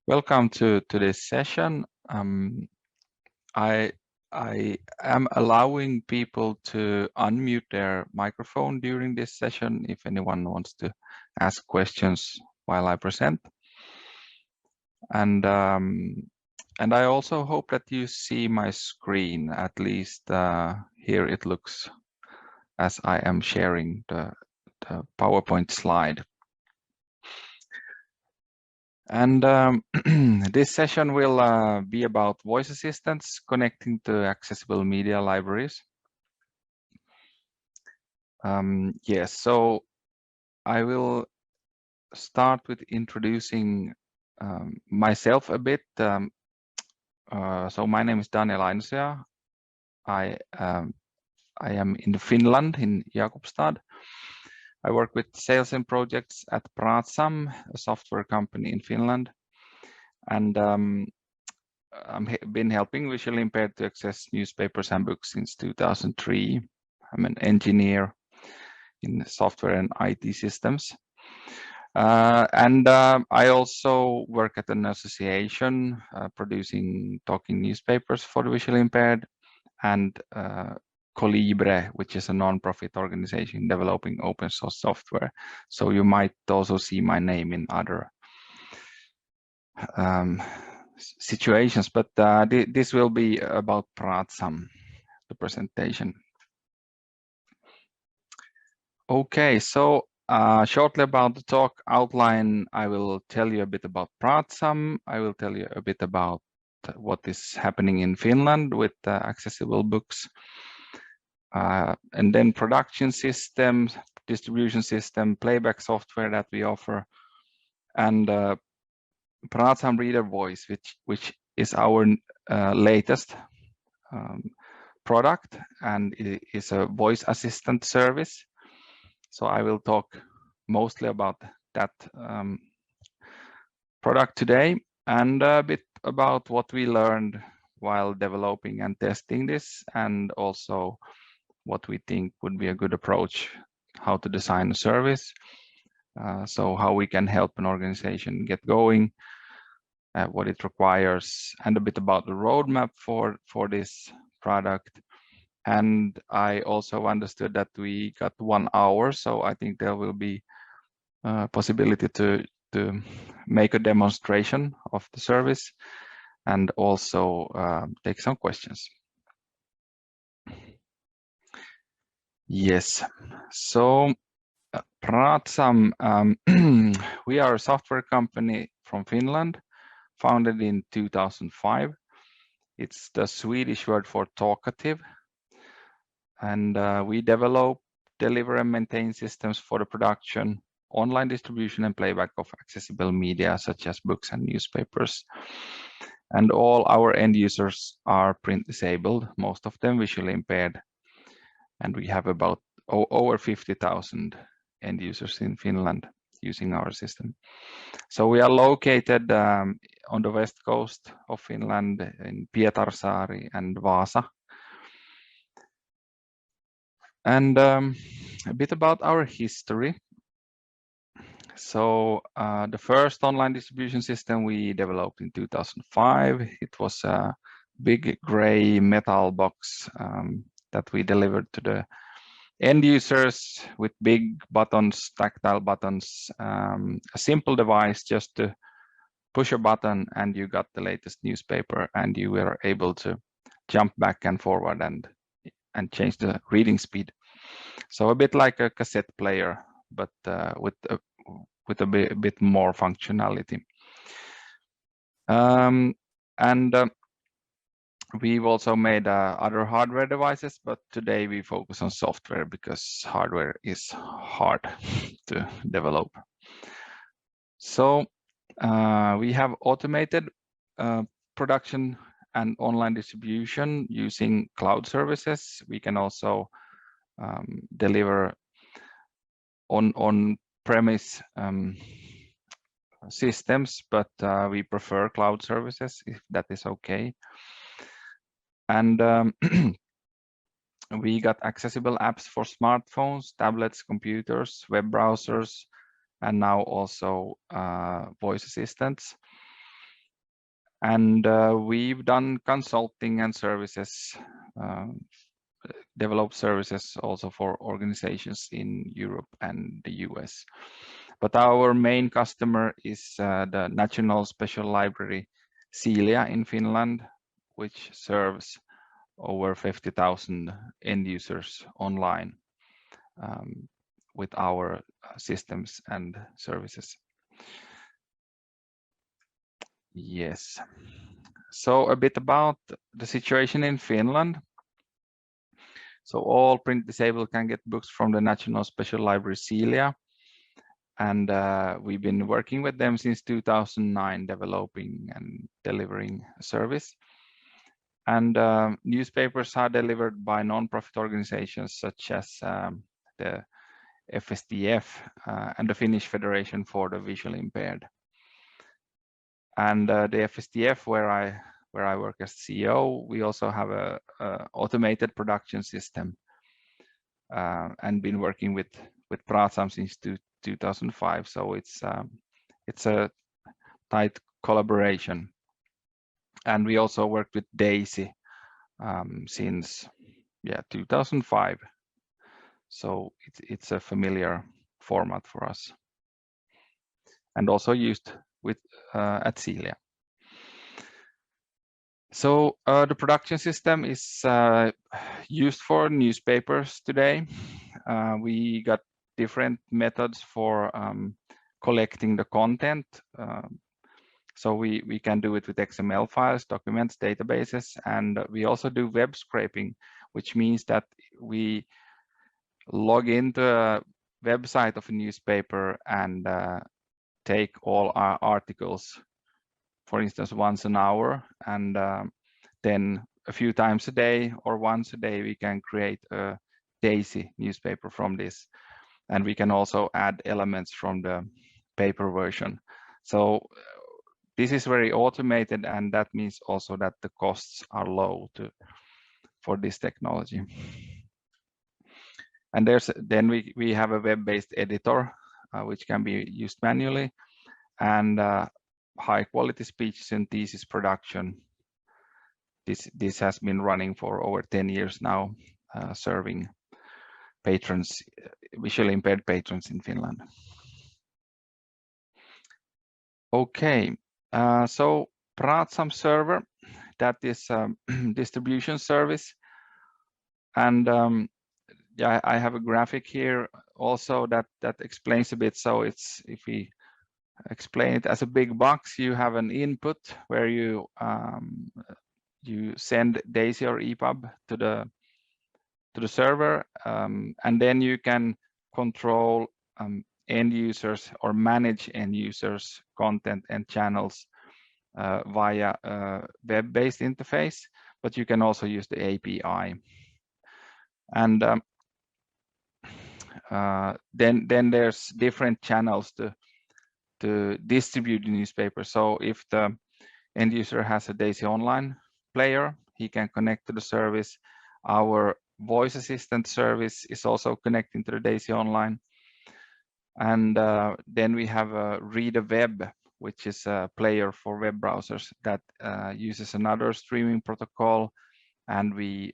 Welcome to this session. I am allowing people to unmute their microphone during this session if anyone wants to ask questions while I present. And I also hope that you see my screen. At least here it looks as I am sharing the PowerPoint slide. And this session will be about voice assistants connecting to accessible media libraries. Yes, so I will start with introducing myself a bit. So my name is Ainasoja. I am in Finland, in Jakobstad. I work with sales and projects at Pratsam, a software company in Finland. And I've been helping visually impaired to access newspapers and books since 2003. I'm an engineer in software and IT systems. I also work at an association producing talking newspapers for the visually impaired, and Colibre, which is a non-profit organization developing open source software. So you might also see my name in other situations, but this will be about Pratsam, the presentation. Okay, so shortly about the talk outline, I will tell you a bit about Pratsam. I will tell you a bit about what is happening in Finland with accessible books. And then production systems, distribution system, playback software that we offer, and Pratsam Reader Voice, which is our latest product, and it is a voice assistant service. So I will talk mostly about that product today, and a bit about what we learned while developing and testing this, and also what we think would be a good approach, how to design a service, so how we can help an organization get going, what it requires, and a bit about the roadmap for this product. And I also understood that we got 1 hour, so I think there will be a possibility to make a demonstration of the service and also take some questions. Yes, so Pratsam, we are a software company from Finland, founded in 2005. It's the Swedish word for talkative. And we develop, deliver, and maintain systems for the production, online distribution, and playback of accessible media, such as books and newspapers. And all our end users are print disabled, most of them visually impaired. And we have about over 50,000 end users in Finland using our system. So we are located on the west coast of Finland in Pietarsaari and Vaasa. And a bit about our history. So the first online distribution system we developed in 2005. It was a big gray metal box that we delivered to the end users with big buttons, tactile buttons, a simple device just to push a button and you got the latest newspaper, and you were able to jump back and forward and change the reading speed. So a bit like a cassette player, but with a bit more functionality. We've also made other hardware devices, but today we focus on software because hardware is hard to develop. So we have automated production and online distribution using cloud services. We can also deliver on-premise systems, but we prefer cloud services if that is okay. And we got accessible apps for smartphones, tablets, computers, web browsers, and now also voice assistants. And we've done consulting and services, developed services also for organizations in Europe and the US. But our main customer is the National Special Library Celia in Finland, which serves over 50,000 end users online with our systems and services. Yes. So a bit about the situation in Finland. So all print disabled can get books from the National Special Library Celia. And we've been working with them since 2009, developing and delivering a service. And newspapers are delivered by non-profit organizations such as the FSTF and the Finnish Federation for the Visually Impaired. And the FSTF, where I work as CEO, we also have a automated production system and been working with Pratsam since 2005. So it's a tight collaboration. And we also worked with Daisy since 2005. So it's a familiar format for us, and also used with at Celia. So the production system is used for newspapers today. We got different methods for collecting the content. So we can do it with XML files, documents, databases, and we also do web scraping, which means that we log into a website of a newspaper and take all our articles, for instance, once an hour, and then a few times a day or once a day we can create a Daisy newspaper from this. And we can also add elements from the paper version. So this is very automated, and that means also that the costs are low for this technology. And then we have a web-based editor which can be used manually, and high quality speech synthesis production. This has been running for over 10 years now, serving patrons, visually impaired patrons in Finland. Okay, so Pratsam Server, that is a distribution service, and yeah, I have a graphic here also that explains a bit. So it's, if we explain it as a big box, you have an input where you send Daisy or EPUB to the server, and then you can control end users or manage end users content and channels via a web-based interface, but you can also use the API. And then there's different channels to distribute the newspaper. So if the end user has a Daisy Online player, he can connect to the service. Our voice assistant service is also connecting to the Daisy Online. And then we have a Reader Web, which is a player for web browsers that uses another streaming protocol. And we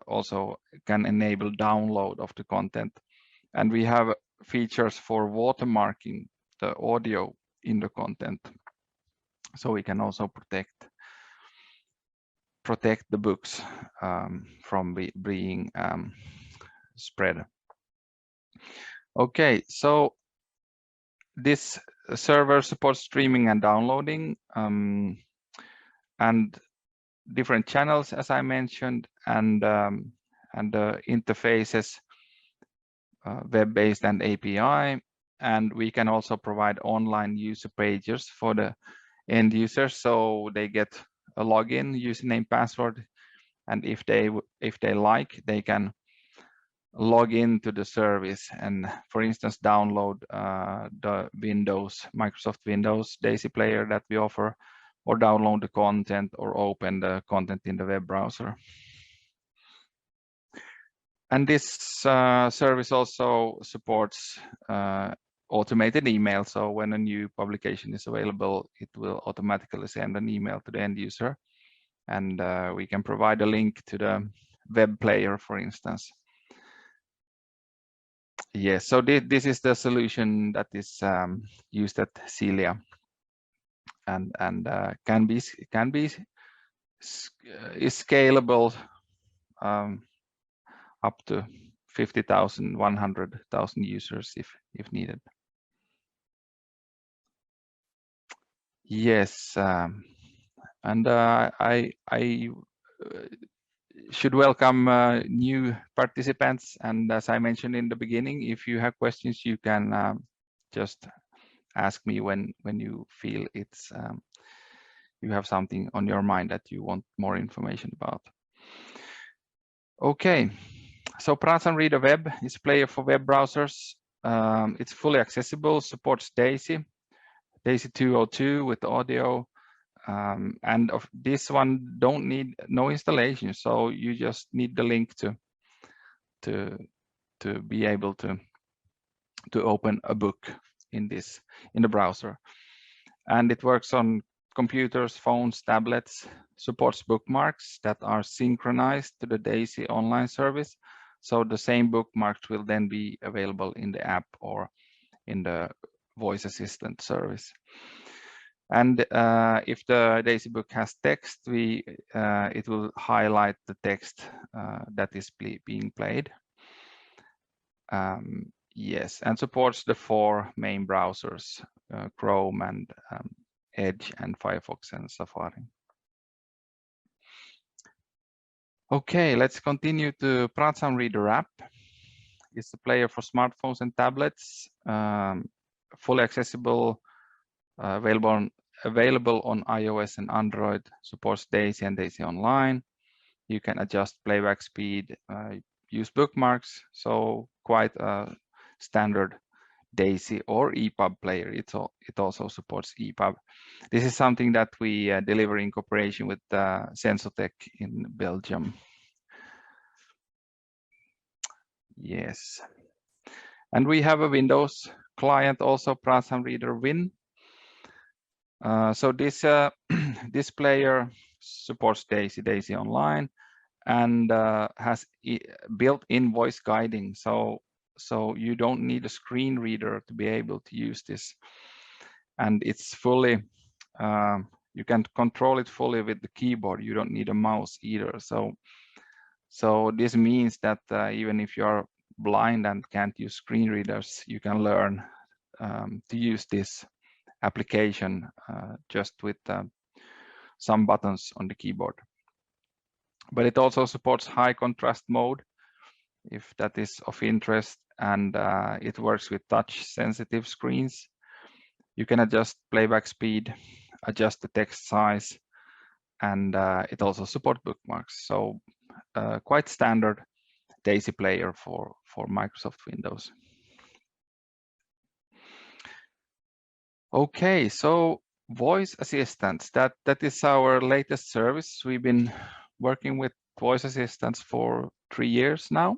also can enable download of the content. And we have features for watermarking the audio in the content. So we can also protect the books from being spread. Okay, so this server supports streaming and downloading and different channels, as I mentioned, and the interfaces, web-based and API. And we can also provide online user pages for the end users, so they get a login, username, password, and if they like, they can log into the service and, for instance, download the Microsoft Windows Daisy player that we offer, or download the content or open the content in the web browser. And this service also supports automated email. So when a new publication is available, it will automatically send an email to the end user. And we can provide a link to the web player, for instance. Yes, so this is the solution that is used at Celia, and can be is scalable up to 50,000, 100,000 users if needed. Yes, and I should welcome new participants. And as I mentioned in the beginning, if you have questions, you can just ask me when you feel it's you have something on your mind that you want more information about. Okay, so Pratsam Reader Web is a player for web browsers. It's fully accessible, supports DAISY 202 with audio, and of this one don't need no installation, so you just need the link to be able to open a book in the browser. And it works on computers, phones, tablets, supports bookmarks that are synchronized to the DAISY online service. So the same bookmarks will then be available in the app or in the voice assistant service. And if the DAISY book has text, it will highlight the text that is being played. Yes, and supports the 4 main browsers, Chrome and Edge and Firefox and Safari. Okay, let's continue to Pratsam Reader app. It's a player for smartphones and tablets, fully accessible, available on iOS and Android, supports DAISY and DAISY Online. You can adjust playback speed, use bookmarks, so quite a standard DAISY or EPUB player. It also supports EPUB. This is something that we deliver in cooperation with Sensotech in Belgium. Yes. And we have a Windows client also, Pratsam Reader Win. So this this player supports DAISY, DAISY Online, and has built-in voice guiding. So you don't need a screen reader to be able to use this. And it's fully, you can control it fully with the keyboard. You don't need a mouse either. So this means that even if you are blind and can't use screen readers, you can learn to use this application just with some buttons on the keyboard. But it also supports high contrast mode, if that is of interest, and it works with touch sensitive screens. You can adjust playback speed, adjust the text size, and it also supports bookmarks. So quite standard DAISY player for Microsoft Windows. Okay, so voice assistants, that is our latest service. We've been working with voice assistants for 3 years now,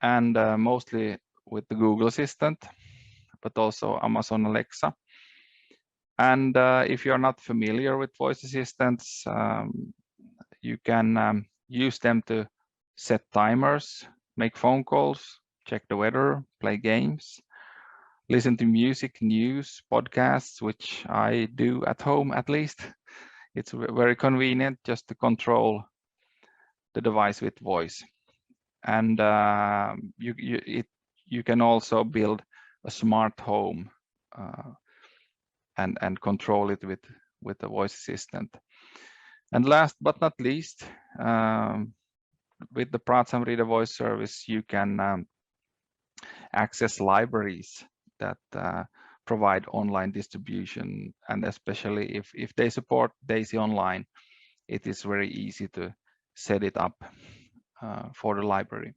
and mostly with the Google Assistant, but also Amazon Alexa. And if you're not familiar with voice assistants, you can use them to set timers, make phone calls, check the weather, play games, listen to music, news, podcasts, which I do at home at least. It's very convenient just to control the device with voice. And you can also build a smart home and control it with the voice assistant. And last but not least, with the Pratsam Reader voice service, you can access libraries that provide online distribution, and especially if they support DAISY Online, it is very easy to set it up for the library.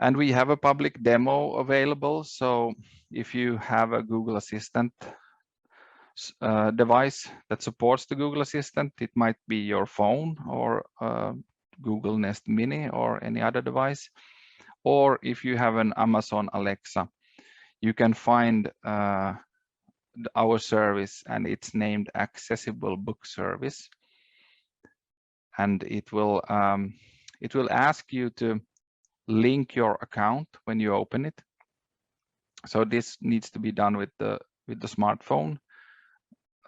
And we have a public demo available, so if you have a Google Assistant device that supports the Google Assistant, it might be your phone or Google Nest Mini or any other device, or if you have an Amazon Alexa, you can find our service, and it's named Accessible Book Service. And it will ask you to link your account when you open it. So this needs to be done with the smartphone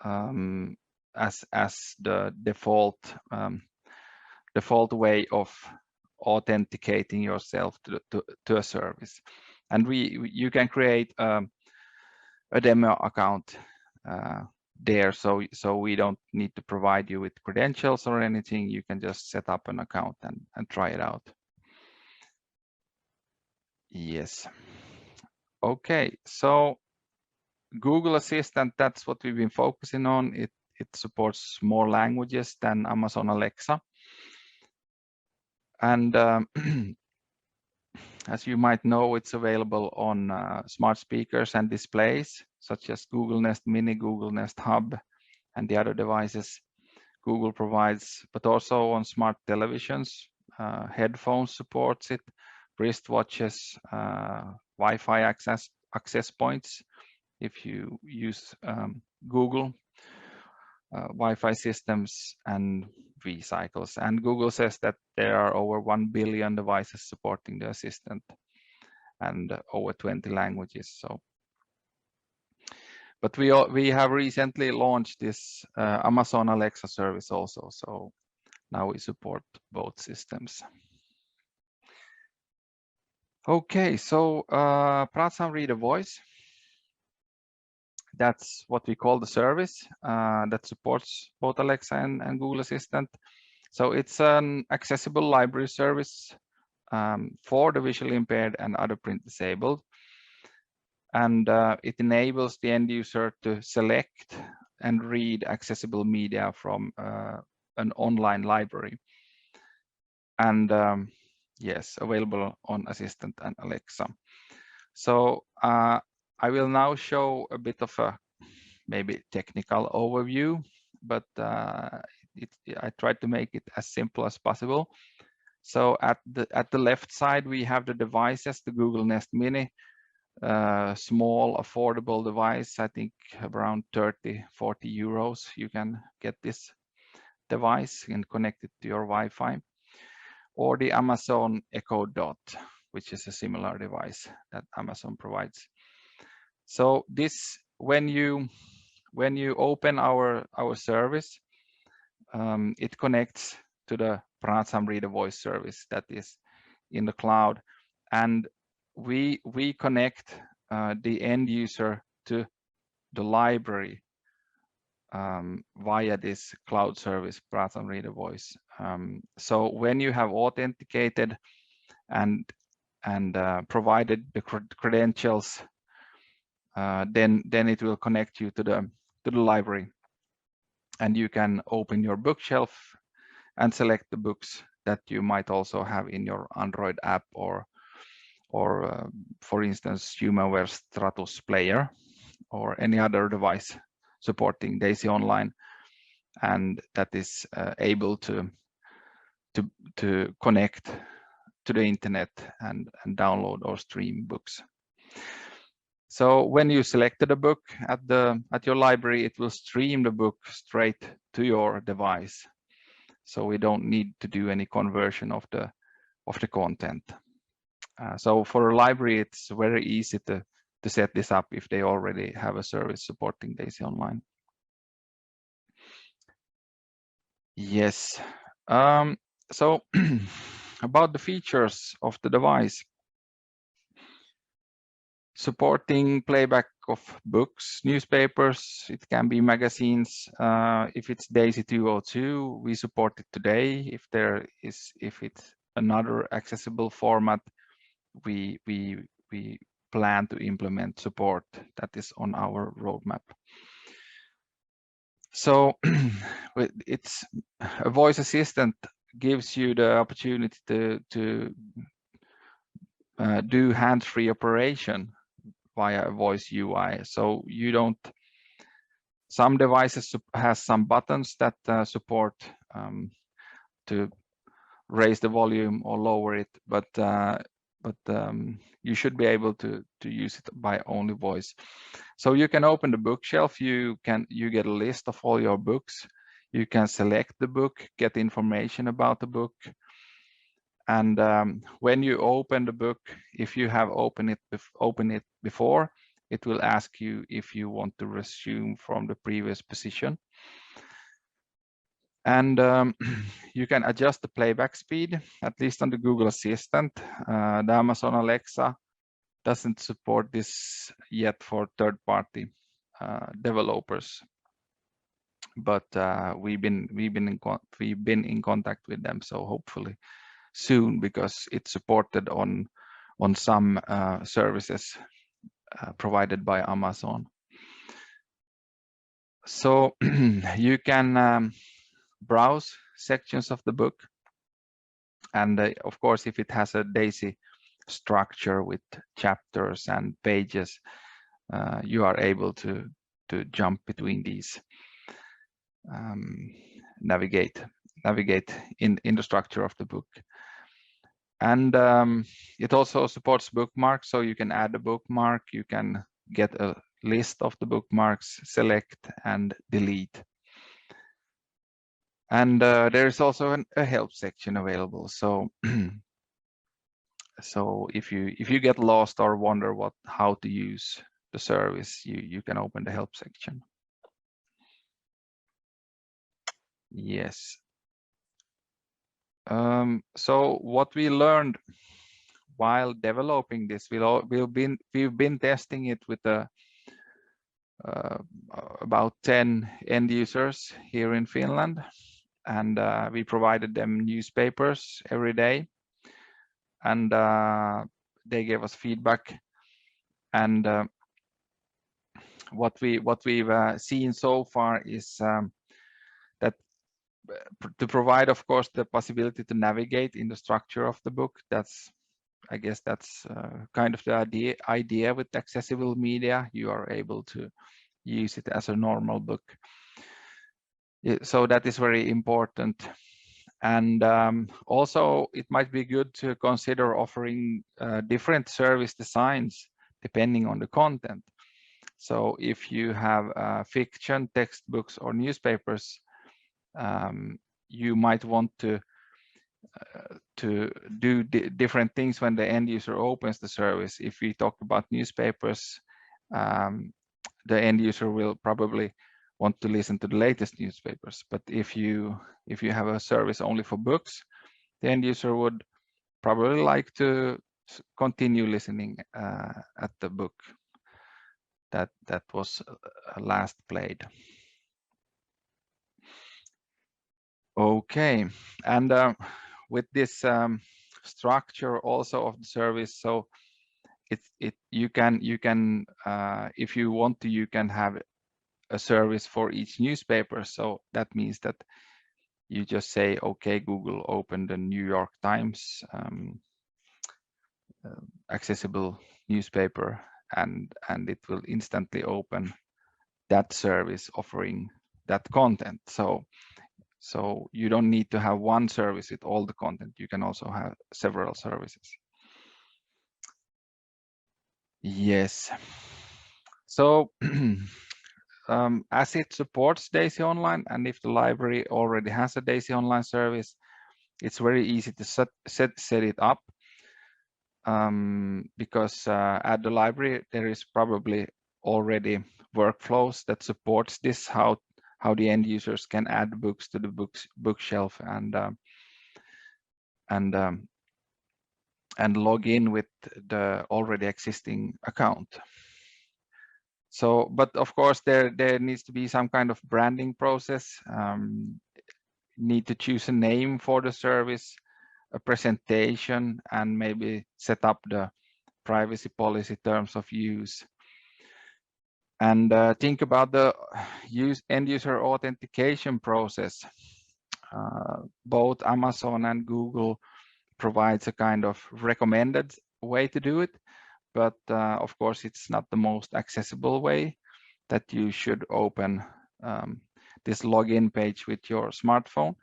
as the default way of authenticating yourself to a service. And you can create a demo account there, so we don't need to provide you with credentials or anything. You can just set up an account and try it out. Yes. Okay, so Google Assistant, that's what we've been focusing on. It supports more languages than Amazon Alexa. And as you might know, it's available on smart speakers and displays, such as Google Nest Mini, Google Nest Hub, and the other devices Google provides, but also on smart televisions, headphones supports it, wristwatches, Wi-Fi access points, if you use Google Wi-Fi systems, and V-cycles. And Google says that there are over 1 billion devices supporting the assistant and over 20 languages. So, but we have recently launched this Amazon Alexa service also. So now we support both systems. Okay, so Pratsam Reader Voice. That's what we call the service that supports both Alexa and Google Assistant. So it's an accessible library service for the visually impaired and other print disabled. And it enables the end user to select and read accessible media from an online library. And yes, available on Assistant and Alexa. So I will now show a bit of a maybe technical overview, but I tried to make it as simple as possible. So at the left side, we have the devices, the Google Nest Mini, small, affordable device. I think around 30-40 euros. You can get this device and connect it to your Wi-Fi, or the Amazon Echo Dot, which is a similar device that Amazon provides. So this, when you open our service, it connects to the Pratsam Reader Voice service that is in the cloud, and we connect the end user to the library via this cloud service, Pratsam Reader Voice. So when you have authenticated and provided the credentials, then it will connect you to the library, and you can open your bookshelf and select the books that you might also have in your Android app, or for instance, HumanWare Stratus player, or any other device supporting Daisy Online, and that is able to connect to the internet and download or stream books. So when you selected a book at your library, it will stream the book straight to your device. So we don't need to do any conversion of the content. So for a library, it's very easy to set this up if they already have a service supporting Daisy Online. Yes. So about the features of the device. Supporting playback of books, newspapers, it can be magazines. If it's Daisy 202, we support it today. If it's another accessible format, we plan to implement support. That is on our roadmap. So it's a voice assistant gives you the opportunity to do hands-free operation via a voice UI. So you don't, some devices has some buttons that support to raise the volume or lower it, but you should be able to use it by only voice. So you can open the bookshelf. You get a list of all your books. You can select the book, get information about the book, and when you open the book, if you have opened it before, it will ask you if you want to resume from the previous position. And you can adjust the playback speed, at least on the Google Assistant. The Amazon Alexa doesn't support this yet for third-party developers, but we've been in contact with them, so hopefully soon, because it's supported on some services provided by Amazon. So you can browse sections of the book, and of course, if it has a daisy structure with chapters and pages, you are able to jump between these, navigate in the structure of the book. And it also supports bookmarks, so you can add a bookmark, you can get a list of the bookmarks, select and delete. And there is also a help section available. So so if you get lost or wonder how to use the service, you can open the help section. Yes. So what we learned while developing this, we've been testing it with about 10 end users here in Finland, and we provided them newspapers every day, and they gave us feedback. And what we've seen so far is that to provide, of course, the possibility to navigate in the structure of the book. I guess that's kind of the idea with accessible media. You are able to use it as a normal book. So that is very important. And also, it might be good to consider offering different service designs depending on the content. So if you have fiction, textbooks, or newspapers, you might want to do different things when the end user opens the service. If we talk about newspapers, the end user will probably want to listen to the latest newspapers. But if you have a service only for books, the end user would probably like to continue listening at the book that was last played. Okay, and with this structure also of the service, so you can if you want to, you can have a service for each newspaper. So that means that you just say, okay, Google, open the New York Times accessible newspaper, and it will instantly open that service offering that content. So you don't need to have one service with all the content. You can also have several services. Yes. So as it supports Daisy Online, and if the library already has a Daisy Online service, it's very easy to set it up, because at the library there is probably already workflows that supports this, how the end users can add books to the bookshelf and log in with the already existing account. So, but of course there needs to be some kind of branding process. Need to choose a name for the service, a presentation, and maybe set up the privacy policy terms of use. And think about the end user authentication process. Both Amazon and Google provides a kind of recommended way to do it, but of course it's not the most accessible way. That you should open this login page with your smartphone.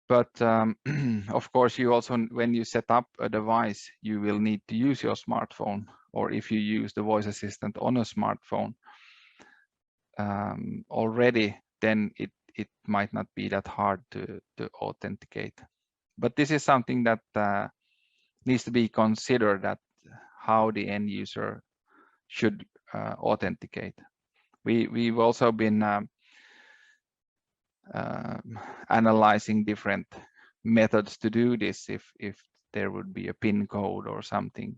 But of course, you also, when you set up a device, you will need to use your smartphone, or if you use the voice assistant on a smartphone already, then it might not be that hard to authenticate. But this is something that needs to be considered, that how the end user should authenticate. We've also been analyzing different methods to do this, if there would be a PIN code or something,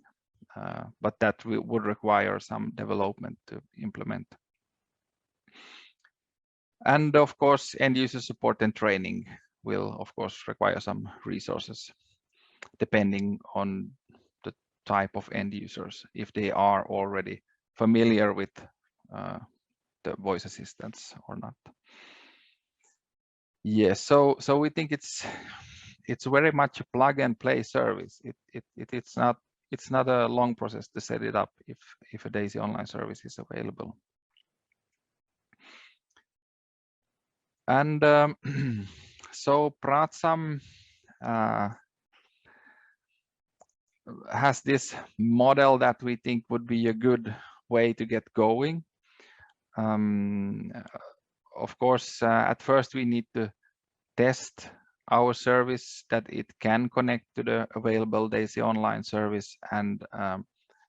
but that would require some development to implement. And of course, end user support and training will of course require some resources, depending on the type of end users, if they are already familiar with the voice assistants or not. Yes, so we think it's very much a plug and play service. It's not a long process to set it up if a Daisy online service is available. And so Pratsam has this model that we think would be a good way to get going. Of course, at first we need to test our service, that it can connect to the available Daisy online service, and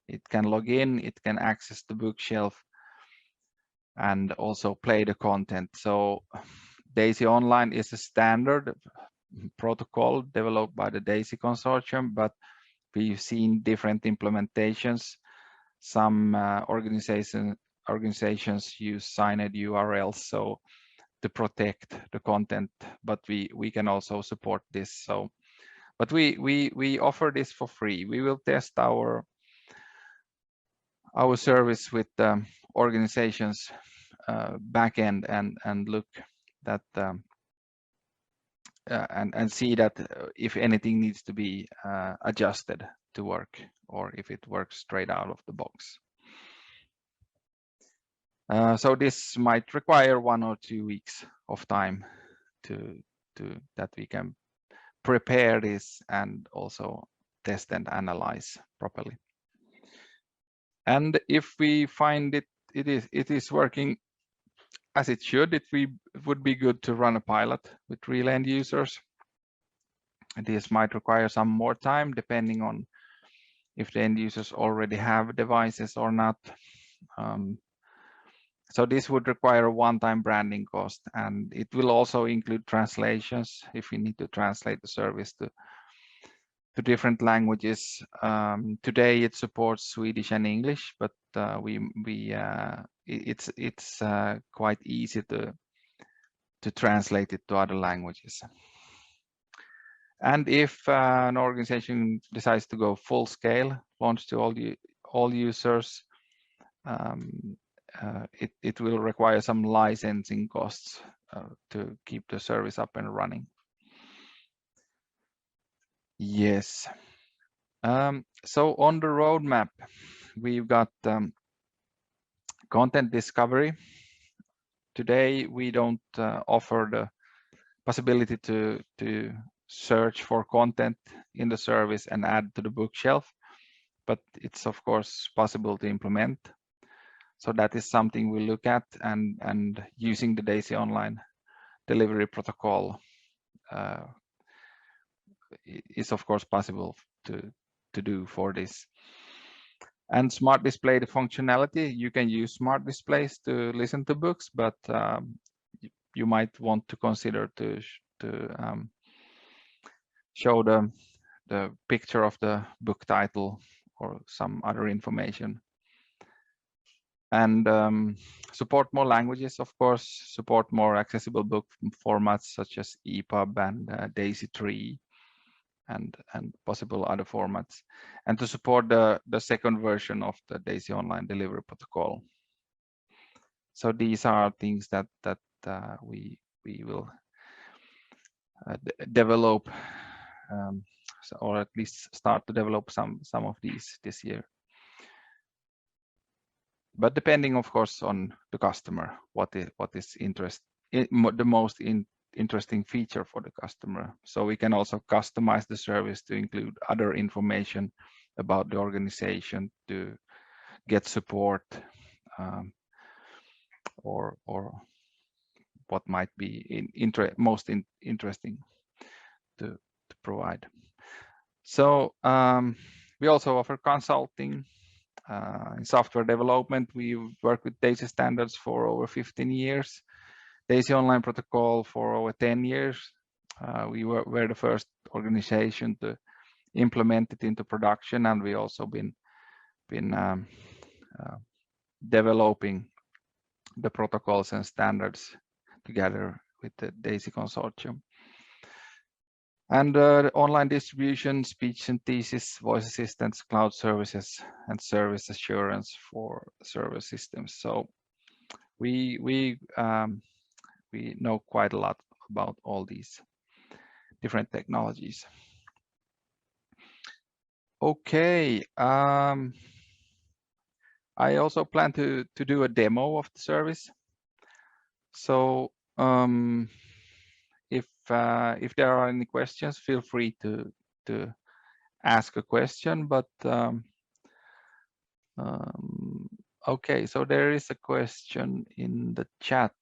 it can log in, it can access the bookshelf, and also play the content. So Daisy Online is a standard protocol developed by the Daisy consortium, but we've seen different implementations. Some organizations use signed URLs so to protect the content, but we can also support this. So, but we offer this for free. We will test our service with organizations backend and look that and see that if anything needs to be adjusted to work, or if it works straight out of the box. So this might require 1 or 2 weeks of time to that we can prepare this and also test and analyze properly. And if we find it is working as it should, it would be good to run a pilot with real end users. This might require some more time, depending on if the end users already have devices or not. So this would require a one-time branding cost, and it will also include translations if we need to translate the service to different languages. Today it supports Swedish and English, but it's quite easy to translate it to other languages. And if an organization decides to go full scale, launch to all users, it will require some licensing costs to keep the service up and running. Yes. So on the roadmap, we've got content discovery. Today we don't offer the possibility to search for content in the service and add to the bookshelf, but it's of course possible to implement. So that is something we look at, and using the Daisy Online delivery protocol is of course possible to do for this. And smart display, the functionality, you can use smart displays to listen to books, but you might want to consider to show the picture of the book title or some other information. And support more languages, of course, support more accessible book formats such as EPUB and Daisy Tree, and possible other formats, and to support the second version of the Daisy Online delivery protocol. So these are things that we will develop, or at least start to develop some of these this year. But depending, of course, on the customer, what is the most interesting feature for the customer. So we can also customize the service to include other information about the organization to get support, or what might be most interesting to provide. So we also offer consulting. In software development, we work with DAISY standards for over 15 years, DAISY Online Protocol for over 10 years. We were the first organization to implement it into production, and we also been developing the protocols and standards together with the DAISY consortium. And online distribution, speech synthesis, voice assistants, cloud services, and service assurance for server systems. So we know quite a lot about all these different technologies. Okay, I also plan to do a demo of the service. So if there are any questions, feel free to ask a question. But okay, so there is a question in the chat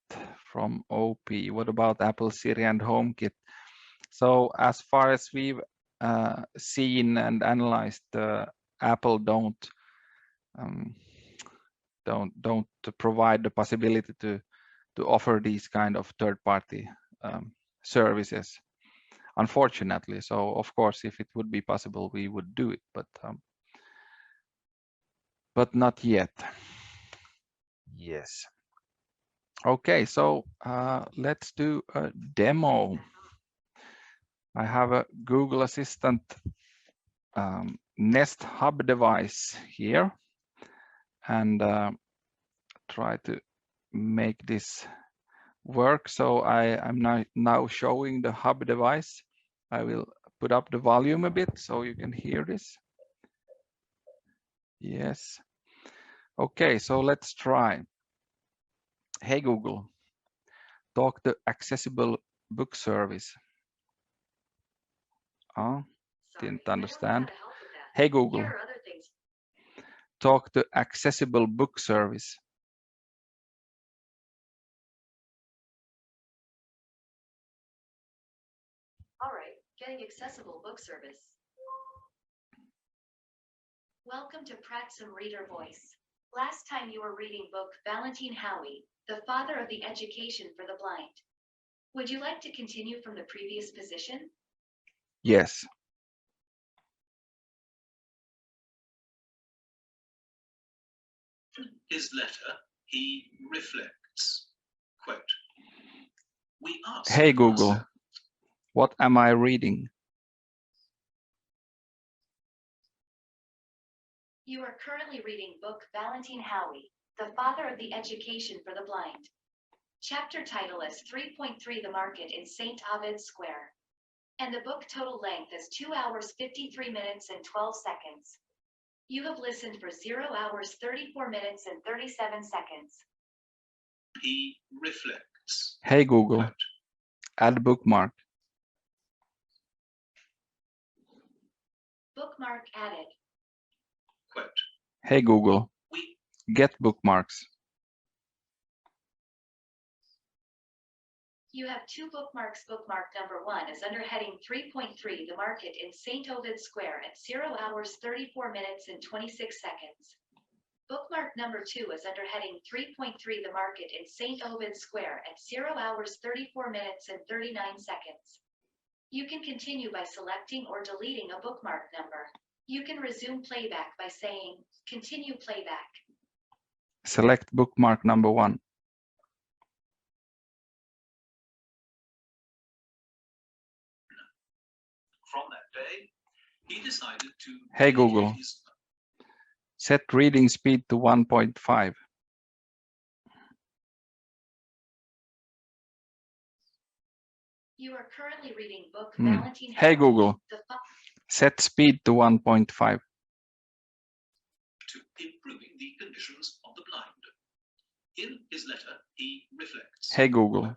from OP. What about Apple Siri and HomeKit? So as far as we've seen and analyzed, Apple don't provide the possibility to offer these kind of third-party services, unfortunately. So of course, if it would be possible, we would do it, but not yet. Yes. Okay, so let's do a demo. I have a Google Assistant Nest Hub device here, and try to make this work. So I'm now showing the hub device. I will put up the volume a bit so you can hear this. Yes. Okay, so let's try. Hey Google, talk to accessible book service. Didn't understand. Hey Google, talk to accessible book service. All right, getting accessible book service. Welcome to Pratsam Reader Voice. Last time you were reading book Valentine Howie, the father of the education for the blind. Would you like to continue from the previous position? Yes. His letter, he reflects. Quote, we ask. Hey Google, what am I reading? You are currently reading book Valentine Howie, the father of the education for the blind. Chapter title is 3.3 The Market in St. Ovid's Square. And the book total length is 2 hours 53 minutes and 12 seconds. You have listened for 0 hours 34 minutes and 37 seconds. He reflects. Hey Google, Quote, add bookmark. Bookmark added. Quote, Hey Google, get bookmarks. You have 2 bookmarks. Bookmark number 1 is under heading 3.3 The Market in St. Ovid's Square at 0 hours 34 minutes and 26 seconds. Bookmark number 2 is under heading 3.3 The Market in St. Ovid's Square at 0 hours 34 minutes and 39 seconds. You can continue by selecting or deleting a bookmark number. You can resume playback by saying, continue playback. Select bookmark number 1. from that day, he decided to. Hey Google, set reading speed to 1.5. You are currently reading book Hey Valentine Howie, Google, set speed to 1.5. To improving the conditions of the blind. In his letter, he reflects. Hey Google,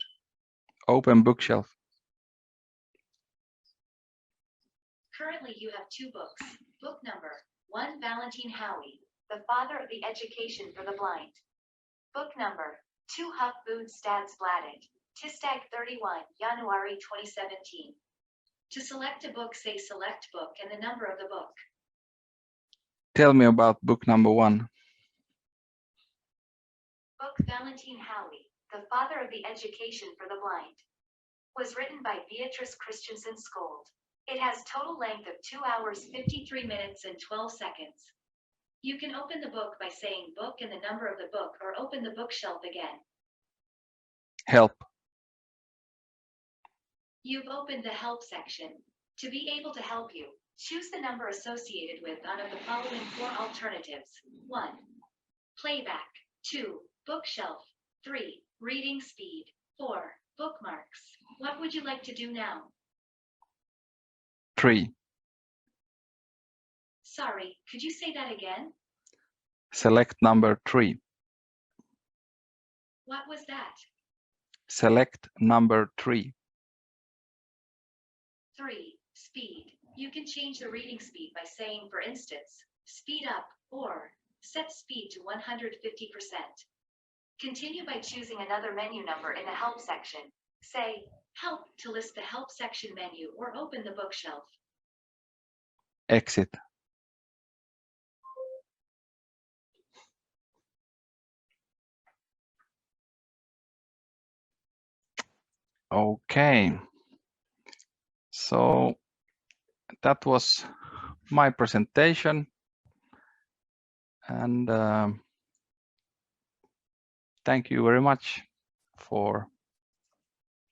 Open bookshelf. Currently, you have 2 books. Book number 1, Valentine Howie, The Father of the Education for the Blind. Book number 2, Huck Stads Bladet, Tistag 31, January 2017. To select a book, say select book and the number of the book. Tell me about book number 1. Book Valentine Howie, The Father of the Education for the Blind. Was written by Beatrice Christensen Skold. It has total length of 2 hours, 53 minutes and 12 seconds. You can open the book by saying book and the number of the book, or open the bookshelf again. Help. You've opened the help section. To be able to help you, choose the number associated with one of the following 4 alternatives. 1. Playback. 2. Bookshelf. 3. Reading speed. 4. Bookmarks. What would you like to do now? 3. Sorry, could you say that again? Select number 3. What was that? Select number 3. 3. Speed. You can change the reading speed by saying, for instance, speed up, or set speed to 150%. Continue by choosing another menu number in the help section. Say, help to list the help section menu, or open the bookshelf. Exit. Okay. So that was my presentation, and thank you very much for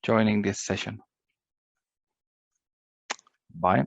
joining this session. Bye.